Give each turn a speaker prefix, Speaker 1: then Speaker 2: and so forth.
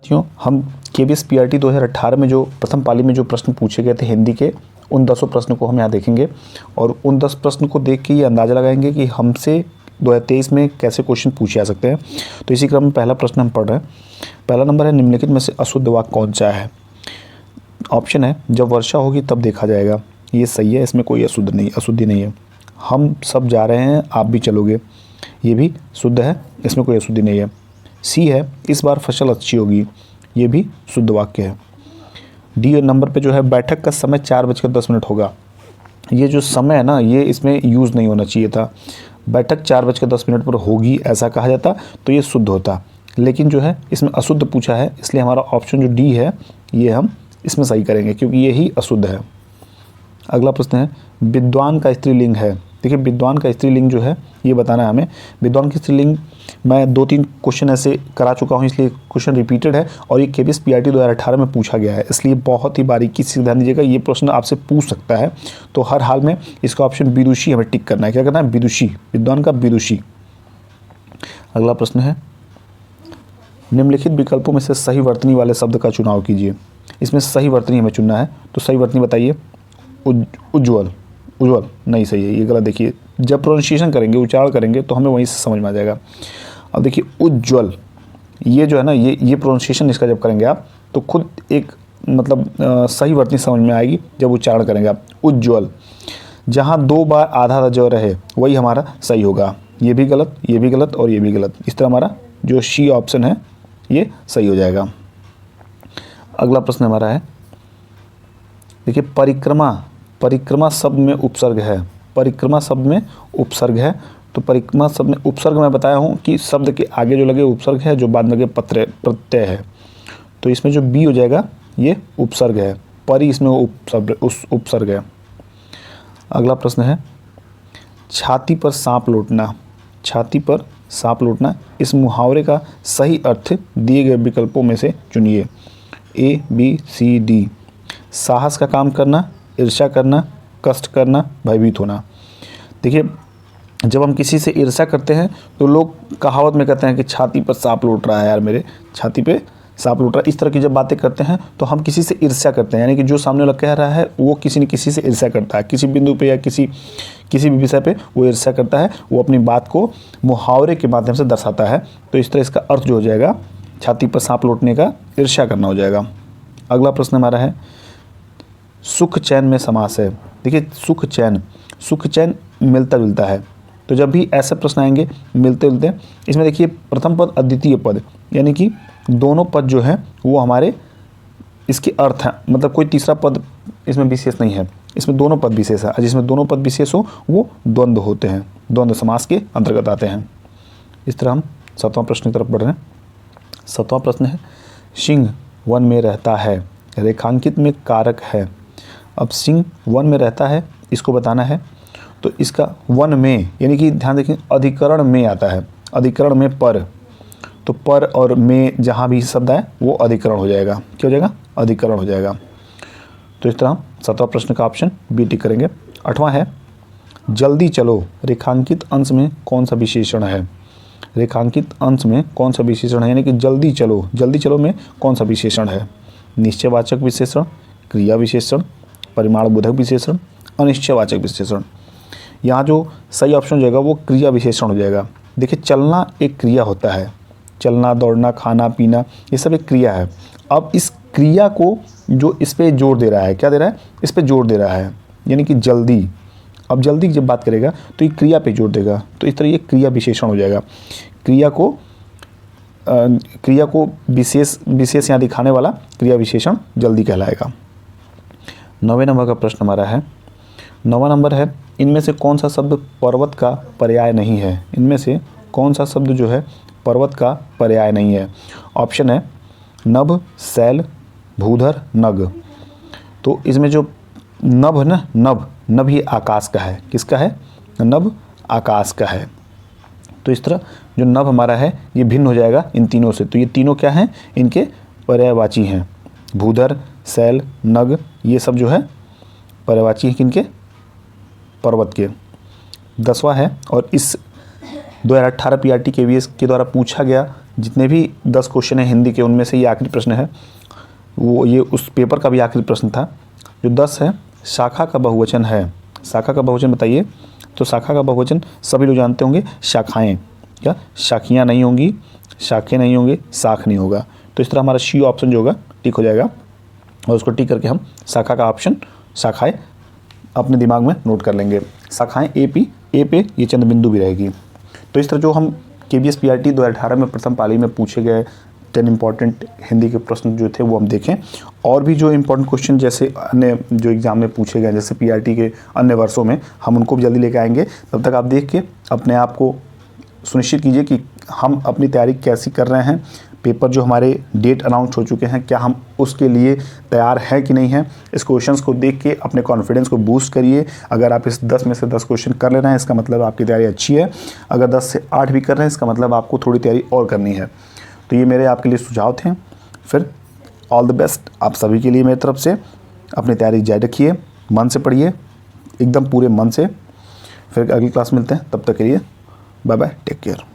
Speaker 1: साथियों, हम KBS PRT 2018 में जो प्रथम पाली में जो प्रश्न पूछे गए थे हिंदी के, उन 10 प्रश्न को हम यहाँ देखेंगे और उन 10 प्रश्न को देख के ये अंदाज़ा लगाएंगे कि हमसे 2023 में कैसे क्वेश्चन पूछे जा सकते हैं। तो इसी क्रम में पहला प्रश्न हम पढ़ रहे हैं। पहला नंबर है, निम्नलिखित में से अशुद्ध वाक्य कौन सा है। ऑप्शन है, जब वर्षा होगी तब देखा जाएगा। ये सही है, इसमें कोई अशुद्धि नहीं है। हम सब जा रहे हैं, आप भी चलोगे, ये भी शुद्ध है, इसमें कोई अशुद्धि नहीं है। सी है, इस बार फसल अच्छी होगी, ये भी शुद्ध वाक्य है। डी नंबर पे जो है, बैठक का समय 4:10 होगा। ये जो समय है ना, ये इसमें यूज़ नहीं होना चाहिए था। बैठक 4:10 पर होगी ऐसा कहा जाता तो ये शुद्ध होता, लेकिन जो है इसमें अशुद्ध पूछा है, इसलिए हमारा ऑप्शन जो डी है ये हम इसमें सही करेंगे क्योंकि ये ही अशुद्ध है। अगला प्रश्न है, विद्वान का स्त्रीलिंग है। देखिए, विद्वान का स्त्रीलिंग जो है ये बताना है हमें। विद्वान की स्त्रीलिंग मैं 2-3 क्वेश्चन ऐसे करा चुका हूँ, इसलिए क्वेश्चन रिपीटेड है और ये केबीएस पीआरटी 2018 में पूछा गया है, इसलिए बहुत ही बारीकी से ध्यान दीजिएगा। ये प्रश्न आपसे पूछ सकता है, तो हर हाल में इसका ऑप्शन विदुषी हमें टिक करना है। क्या करना है? विदुषी, विद्वान का विदुषी। अगला प्रश्न है, निम्नलिखित विकल्पों में से सही वर्तनी वाले शब्द का चुनाव कीजिए। इसमें सही वर्तनी हमें चुनना है, तो सही वर्तनी बताइए। उज्ज्वल, उज्ज्वल नहीं सही है, ये गलत। देखिए, जब प्रोनाउंसिएशन करेंगे, उच्चारण करेंगे तो हमें वहीं से समझ में आ जाएगा। अब देखिए, उज्ज्वल, ये जो है ना, ये प्रोनाउंसिएशन इसका जब करेंगे आप तो खुद एक मतलब सही वर्तनी समझ में आएगी जब उच्चारण करेंगे आप। उज्ज्वल, जहाँ 2 बार आधा ज रहे वही हमारा सही होगा। ये भी गलत, ये भी गलत और ये भी गलत। इस तरह हमारा जो सी ऑप्शन है ये सही हो जाएगा। अगला प्रश्न हमारा है, देखिए, परिक्रमा, परिक्रमा शब्द में उपसर्ग है। परिक्रमा शब्द में उपसर्ग है, तो परिक्रमा शब्द में उपसर्ग मैं बताया हूँ कि शब्द के आगे जो लगे उपसर्ग है, जो बाद में लगे प्रत्यय है। तो इसमें जो बी हो जाएगा ये उपसर्ग है, परि इसमें उपसर्ग है। अगला प्रश्न है, छाती पर सांप लौटना। छाती पर सांप लौटना, इस मुहावरे का सही अर्थ दिए गए विकल्पों में से चुनिए। ए, बी, सी, डी। साहस का काम करना, ईर्ष्या करना, कष्ट करना, भयभीत होना। देखिए, जब हम किसी से ईर्ष्या करते हैं तो लोग कहावत में कहते हैं कि छाती पर सांप लौट रहा है, यार मेरे छाती पे सांप लौट रहा है। इस तरह की जब बातें करते हैं तो हम किसी से ईर्ष्या करते हैं, यानी कि जो सामने वाला कह रहा है वो किसी न किसी से ईर्ष्या करता है, किसी बिंदु पे या किसी भी विषय पे वो ईर्ष्या करता है, वो अपनी बात को मुहावरे के माध्यम से दर्शाता है। तो इस तरह इसका अर्थ जो हो जाएगा, छाती पर सांप लौटने का ईर्ष्या करना हो जाएगा। अगला प्रश्न हमारा है, सुख चैन में समास है। देखिए, सुख चैन, सुख चैन मिलता जुलता है, तो जब भी ऐसे प्रश्न आएंगे मिलते जुलते, इसमें देखिए प्रथम पद अद्वितीय पद, यानी कि दोनों पद जो हैं वो हमारे इसके अर्थ हैं, मतलब कोई तीसरा पद इसमें विशेष नहीं है, इसमें दोनों पद विशेष है। जिसमें दोनों पद विशेष हो वो द्वंद्व होते हैं, द्वंद्व समास के अंतर्गत आते हैं। इस तरह हम 7वां प्रश्न की तरफ बढ़ रहे हैं। 7वां प्रश्न है, सिंह वन में रहता है, रेखांकित में कारक है। अब सिंह वन में रहता है, इसको बताना है, तो इसका वन में यानी कि ध्यान देखें अधिकरण में आता है, अधिकरण में पर, तो पर और में जहाँ भी शब्द आए वो अधिकरण हो जाएगा। क्या हो जाएगा? अधिकरण हो जाएगा। तो इस तरह 7वां प्रश्न का ऑप्शन बी टिक करेंगे। 8वां है, जल्दी चलो, रेखांकित अंश में कौन सा विशेषण है। रेखांकित अंश में कौन सा विशेषण है, यानी कि जल्दी चलो, जल्दी चलो में कौन सा विशेषण है। निश्चयवाचक विशेषण, क्रिया विशेषण, परिमाणबोधक विशेषण, अनिश्चयवाचक विशेषण। यहाँ जो सही ऑप्शन हो जाएगा वो क्रिया विशेषण हो जाएगा। देखिए, चलना एक क्रिया होता है, चलना, दौड़ना, खाना पीना, ये सब एक क्रिया है। अब इस क्रिया को जो इस पे जोर दे रहा है, क्या दे रहा है? इस पे जोर दे रहा है, यानी कि जल्दी। अब जल्दी की जब बात करेगा तो ये क्रिया पे जोर देगा, तो इस तरह ये क्रिया विशेषण हो जाएगा। क्रिया को विशेष यहाँ दिखाने वाला क्रिया विशेषण जल्दी कहलाएगा। 9वें नंबर का प्रश्न हमारा है। 9वां नंबर है, इनमें से कौन सा शब्द पर्वत का पर्याय नहीं है। इनमें से कौन सा शब्द जो है पर्वत का पर्याय नहीं है। ऑप्शन है नभ, शैल, भूधर, नग। तो इसमें जो नभ है ना, नभ ये आकाश का है। किसका है? नभ आकाश का है। तो इस तरह जो नभ हमारा है ये भिन्न हो जाएगा इन तीनों से। तो ये तीनों क्या हैं? इनके पर्यायवाची हैं। भूधर, शैल, नग, ये सब जो है पर्यायवाची हैं किनके? पर्वत के। 10वां है, और इस 2018 पीआरटी केवीएस के द्वारा पूछा गया जितने भी 10 क्वेश्चन हैं हिंदी के, उनमें से ये आखिरी प्रश्न है, वो ये उस पेपर का भी आखिरी प्रश्न था। जो 10 है, शाखा का बहुवचन है। शाखा का बहुवचन बताइए। तो शाखा का बहुवचन सभी लोग जानते होंगे, शाखाएं। क्या शाखियाँ नहीं होंगी, शाखें नहीं होंगे, शाख नहीं होगा। तो इस तरह हमारा सी ऑप्शन जो होगा टिक हो जाएगा, और उसको टिक करके हम शाखा का ऑप्शन, शाखाएं अपने दिमाग में नोट कर लेंगे। शाखाएं ए पे ये चंद्र बिंदु भी रहेगी। तो इस तरह जो हम KBS PRT 2018 में प्रथम पाली में पूछे गए 10 इंपॉर्टेंट हिंदी के प्रश्न जो थे वो हम देखें। और भी जो इंपॉर्टेंट क्वेश्चन जैसे अन्य जो एग्जाम में पूछे गए, जैसे PRT के अन्य वर्षों में, हम उनको भी जल्दी लेके आएंगे। तब तक आप देख के अपने आप को सुनिश्चित कीजिए कि हम अपनी तैयारी कैसी कर रहे हैं। पेपर जो हमारे डेट अनाउंस हो चुके हैं, क्या हम उसके लिए तैयार हैं कि नहीं हैं। इस क्वेश्चंस को देख के अपने कॉन्फिडेंस को बूस्ट करिए। अगर आप इस 10 में से 10 क्वेश्चन कर ले रहे हैं, इसका मतलब आपकी तैयारी अच्छी है। अगर 10 से 8 भी कर रहे हैं, इसका मतलब आपको थोड़ी तैयारी और करनी है। तो ये मेरे आपके लिए सुझाव थे। फिर ऑल द बेस्ट आप सभी के लिए मेरी तरफ से। अपनी तैयारी जारी रखिए, मन से पढ़िए, एकदम पूरे मन से। फिर अगली क्लास मिलते हैं, तब तक के लिए बाय बाय, टेक केयर।